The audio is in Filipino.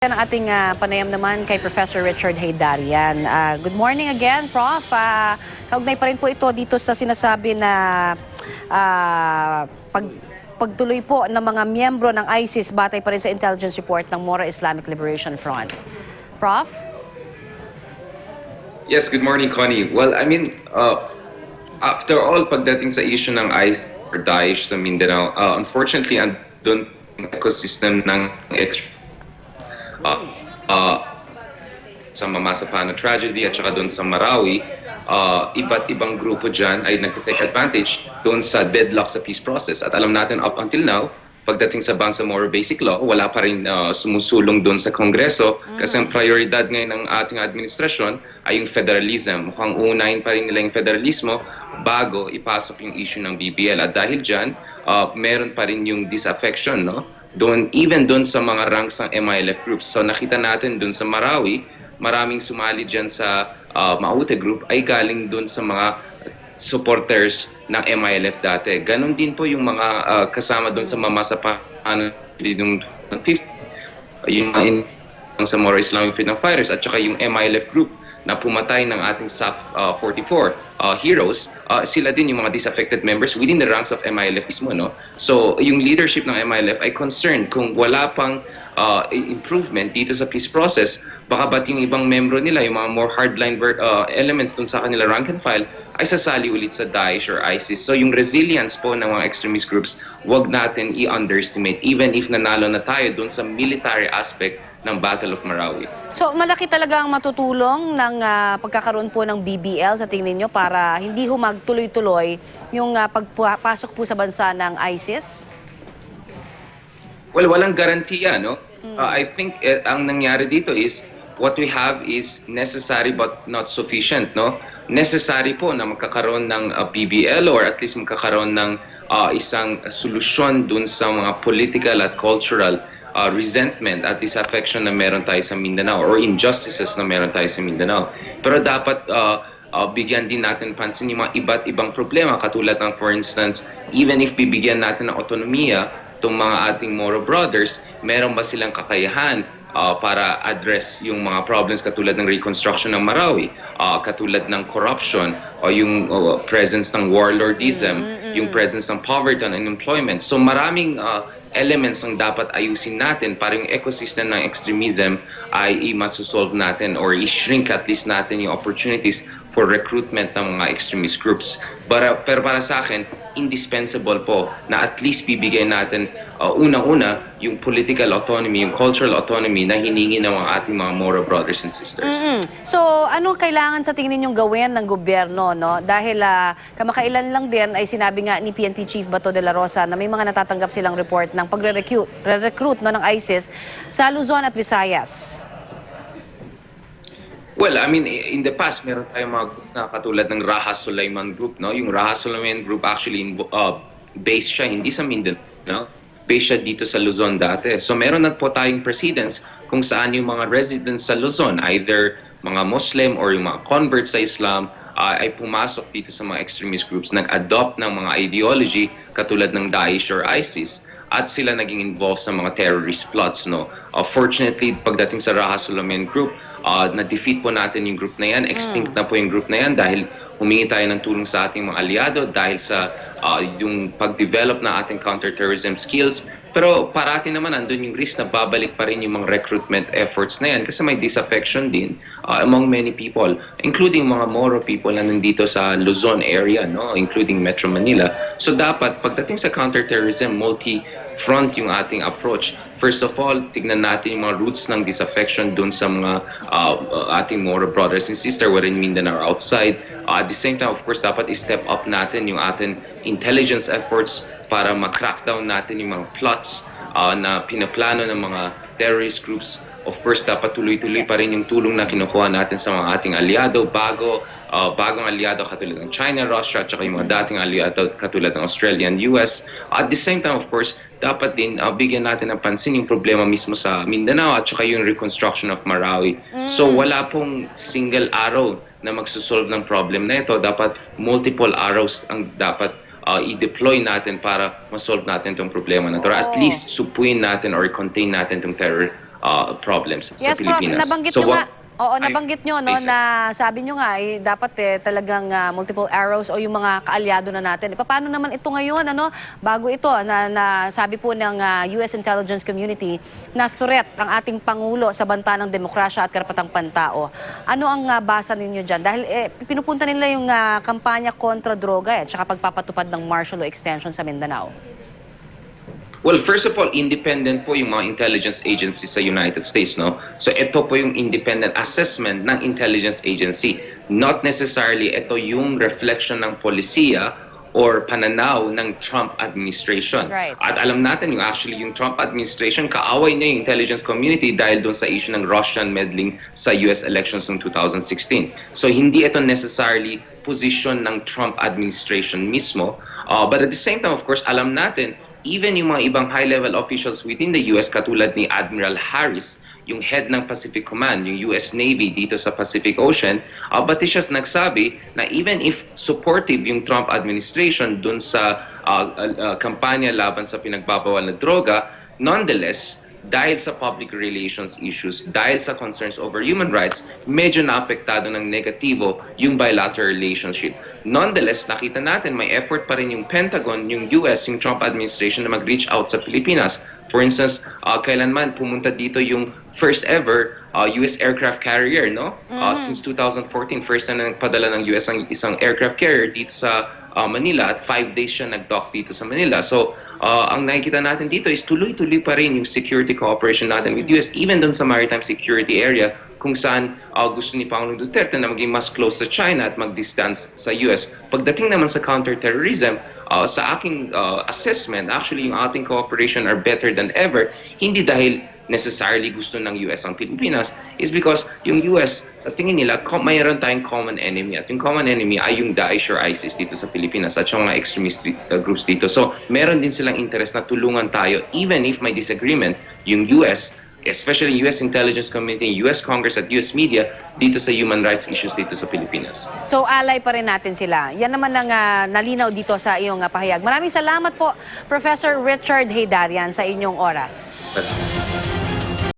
Ang ating panayam naman kay Professor Richard Haydarian. Good morning again, Prof. Kaugnay pa rin po ito dito sa sinasabi na pagtuloy po ng mga miyembro ng ISIS batay pa rin sa intelligence report ng Mora Islamic Liberation Front. Prof? Yes, good morning, Connie. Well, I mean, after all, pagdating sa issue ng ISIS or Daesh sa Mindanao, unfortunately, andun ang ecosystem ng sa Mamasapa na tragedy at saka doon sa Marawi, iba't ibang grupo dyan ay nagtitake advantage doon sa deadlock sa peace process. At alam natin up until now, pagdating sa Bangsamoro Basic Law, wala pa rin sumusulong doon sa Kongreso kasi ang prioridad ngayon ng ating administrasyon ay yung federalism. Mukhang unahin pa rin nila yung federalismo bago ipasok yung issue ng BBL. At dahil dyan, meron pa rin yung disaffection, no? Even doon sa mga ranks ng MILF groups. So nakita natin doon sa Marawi, maraming sumali dyan sa Maute group ay galing doon sa mga supporters ng MILF dati. Ganon din po yung mga kasama doon sa Mamasapa yung 50, yung sa Mora Islamic Freedom Fighters at saka yung MILF group na pumatay ng ating SAF 44 heroes, sila din yung mga disaffected members within the ranks of MILF mismo, no? So, yung leadership ng MILF ay concerned kung wala pang improvement dito sa peace process, baka ba't yung ibang membro nila, yung mga more hardline elements dun sa kanila rank and file, ay sasali ulit sa Daesh or ISIS. So, yung resilience po ng mga extremist groups, wag natin i-underestimate, even if nanalo na tayo dun sa military aspect ng Battle of Marawi. So malaki talaga ang matutulong ng pagkakaroon po ng BBL sa tingin niyo para hindi magtuloy-tuloy yung pagpasok po sa bansa ng ISIS? Well, walang garantiya, no? I think ang nangyari dito is what we have is necessary but not sufficient, no? Necessary po na magkakaroon ng BBL or at least magkakaroon ng isang solusyon dun sa mga political at cultural resentment at disaffection na meron tayo sa Mindanao or injustices na meron tayo sa Mindanao. Pero dapat bigyan din natin pansin yung mga iba't ibang problema katulad ng, for instance, even if bibigyan natin ng autonomiya itong mga ating Moro brothers, meron ba silang kakayahan para address yung mga problems katulad ng reconstruction ng Marawi, katulad ng corruption o yung presence ng warlordism, yung presence ng poverty and unemployment. So maraming elements ang dapat ayusin natin para yung ecosystem ng extremism ay i-masosolve natin or i-shrink at least natin yung opportunities for recruitment ng mga extremist groups. Pero para sa akin, indispensable po na at least bibigay natin unang-una yung political autonomy, yung cultural autonomy na hiningi ng ating mga Moro brothers and sisters. So ano kailangan sa tingin ninyong gawin ng gobyerno, no? Dahil kamakailan lang din ay sinabi nga ni PNP Chief Bato de la Rosa na may mga natatanggap silang report ng pagre-recruit no, ng ISIS sa Luzon at Visayas. Well, I mean, in the past, meron tayong mga group na katulad ng Raha Sulaiman Group, no? Yung Raha Sulaiman Group actually based siya hindi sa Mindanao, no? Based siya dito sa Luzon dati. So meron na po tayong precedents kung saan yung mga residents sa Luzon, either mga Muslim or yung mga converts sa Islam, ay pumasok dito sa mga extremist groups, nag-adopt ng mga ideology katulad ng Daesh or ISIS, at sila naging involved sa mga terrorist plots, no? Fortunately, pagdating sa Raha Sulaiman Group, na-defeat po natin yung group na yan, extinct na po yung group na yan dahil humingi tayo ng tulong sa ating mga aliado dahil sa yung pag-develop na ating counterterrorism skills. Pero parati naman andun yung risk na babalik pa rin yung mga recruitment efforts na yan kasi may disaffection din among many people, including mga Moro people na nandito sa Luzon area, no? Including Metro Manila. So dapat pagdating sa counterterrorism, multi-front yung ating approach. First of all, tignan natin yung mga roots ng disaffection dun sa mga ating Moro brothers and sisters whether in Mindanao or outside. At the same time, of course, dapat i-step up natin yung ating intelligence efforts para ma-crackdown natin yung mga plots na pinaplano ng mga terrorist groups. Of course, dapat tuloy-tuloy pa rin yung tulong na kinukuha natin sa mga ating aliado, bagong aliado katulad ng China, Russia, at saka yung mga dating aliado katulad ng Australia and US. At the same time, of course, dapat din bigyan natin ng pansin yung problema mismo sa Mindanao at saka yung reconstruction of Marawi. So wala pong single arrow na magsusolve ng problem na ito. Dapat multiple arrows ang dapat i-deploy natin para ma-solve natin itong problema na ito. Or at least supuin natin or contain natin itong terror problems sa Yes, Prof, Pilipinas. nabanggit So nyo nga. what Oo, I'm nabanggit nyo, no, facing- na sabi nyo nga, dapat talagang multiple arrows o yung mga kaalyado na natin. Paano naman ito ngayon, ano, bago ito, na sabi po ng US intelligence community na threat ang ating Pangulo sa banta ng demokrasya at karapatang pantao. Ano ang basa ninyo dyan? Dahil pinupunta nila yung kampanya kontra droga at saka pagpapatupad ng martial law extension sa Mindanao. Well, first of all, independent po yung mga intelligence agencies sa United States, no? So ito po yung independent assessment ng intelligence agency. Not necessarily ito yung reflection ng polisiya or pananaw ng Trump administration. Right. At alam natin yung Trump administration, kaaway niya yung intelligence community dahil doon sa issue ng Russian meddling sa US elections noong 2016. So hindi ito necessarily position ng Trump administration mismo. But at the same time, of course, alam natin, even yung mga ibang high-level officials within the US katulad ni Admiral Harris, yung head ng Pacific Command, yung US Navy dito sa Pacific Ocean, pati siya nagsabi na even if supportive yung Trump administration dun sa kampanya laban sa pinagbabawal na droga, nonetheless, dahil sa public relations issues, dahil sa concerns over human rights, medyo naapektado ng negatibo yung bilateral relationship. Nonetheless, nakita natin may effort pa rin yung Pentagon, yung US, yung Trump administration na mag-reach out sa Pilipinas. For instance, kailanman pumunta dito yung first ever US aircraft carrier, no? Since 2014, first na nagpadala ng US ang isang aircraft carrier dito sa Manila at 5 days siya nag-dock dito sa Manila. So, ang nakikita natin dito is tuloy-tuloy pa rin yung security cooperation natin with US, even dun sa maritime security area, kung saan gusto ni Pangulong Duterte na maging mas close sa China at mag-distance sa US. Pagdating naman sa counterterrorism, sa aking assessment, actually yung ating cooperation are better than ever, hindi dahil necessarily gusto ng US ang Pilipinas, is because yung US, sa tingin nila, mayroon tayong common enemy. At yung common enemy ay yung Daesh or ISIS dito sa Pilipinas at yung mga extremist groups dito. So, meron din silang interest na tulungan tayo, even if may disagreement, yung US, especially US intelligence community, US Congress at US media, dito sa human rights issues dito sa Pilipinas. So, alay pa rin natin sila. Yan naman ang nalinaw dito sa iyong pahayag. Maraming salamat po, Professor Richard Heydarian, sa inyong oras.